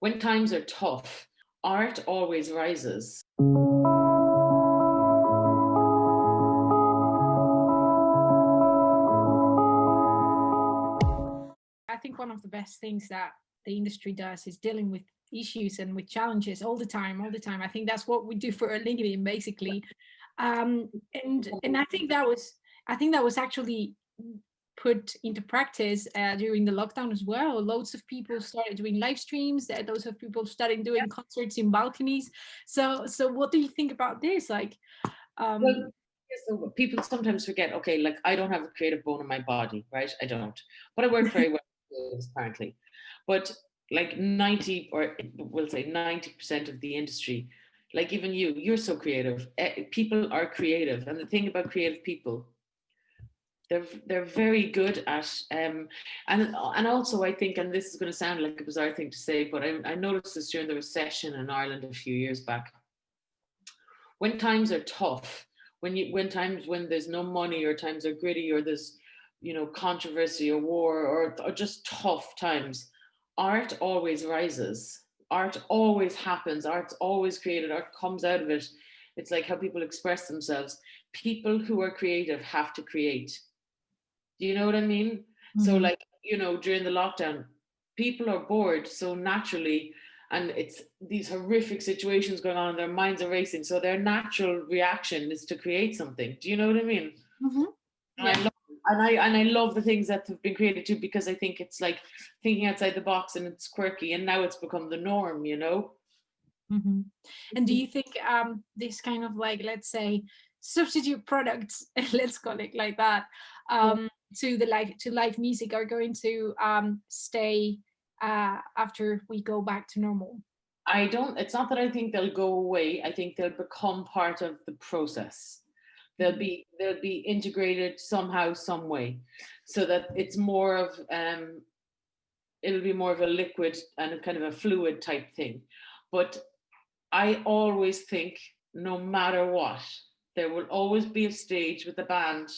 When times are tough, art always rises. I think one of the best things that the industry does is dealing with issues and with challenges all the time, all the time. I think that's what we do for LinkedIn, basically. And I think that was actually put into practice during the lockdown as well. Loads of people started doing live streams. Loads of people started doing concerts in balconies. So what do you think about this? Like, Well, um, so people sometimes forget, okay, like I don't have a creative bone in my body, right? I don't. But I work very well with this, apparently. But like 90, or we'll say 90% of the industry, like even you're so creative. People are creative. And the thing about creative people, they're very good at and also I think, and this is going to sound like a bizarre thing to say, but I noticed this during the recession in Ireland a few years back. When times are tough, when there's no money, or times are gritty, or there's controversy or war, or just tough times, art always rises. Art always happens. Art's always created. Art comes out of it. It's like how people express themselves. People who are creative have to create. Do you know what I mean? So mhm. like, during the lockdown, people are bored. So naturally, and it's these horrific situations going on, and their minds are racing. So their natural reaction is to create something. Do you know what I mean? And I Yeah. love and I love the things that have been created too, because I think it's like thinking outside the box, and it's quirky, and now it's become the norm. Hmm. And do you think this kind of, like, let's say, substitute products, let's call it like that, to live music are going to stay after we go back to normal? I don't, it's not that I think they'll go away. I think they'll become part of the process. They'll be integrated somehow, some way, so that it's more of it'll be more of a liquid and a kind of a fluid type thing. But I always think, no matter what, there will always be a stage with the band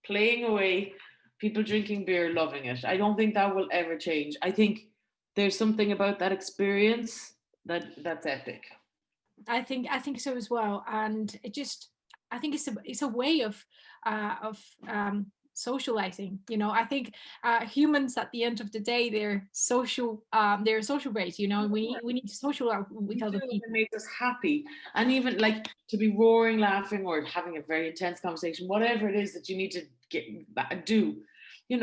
playing away, people drinking beer, loving it. I don't think that will ever change. I think there's something about that experience that's epic. I think so as well, and I think it's a way of socializing. I think humans, at the end of the day, they're social race. We need to socialize with We do, other and it people. makes us happy. And even like to be roaring, laughing, or having a very intense conversation, whatever it is that you need to do. We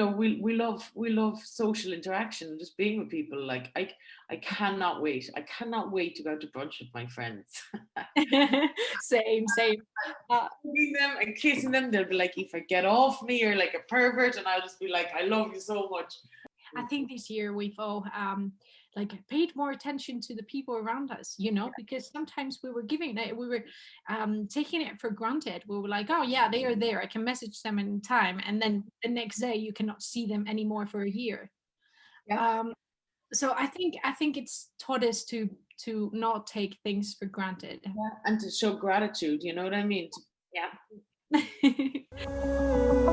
love social interaction, just being with people. Like I cannot wait. I cannot wait to go to brunch with my friends. Same. uh, Hugging them and kissing them. They'll be like, if I get off me, you're like a pervert. And I'll just be like, I love you so much. I think this year we've all like paid more attention to the people around us, because sometimes we were taking it for granted. We were like, oh yeah, they are there. I can message them in time, and then the next day you cannot see them anymore for a year. Yeah. Um, so I think it's taught us to not take things for granted. Yeah. And to show gratitude, you know what I mean? Yeah. Yeah.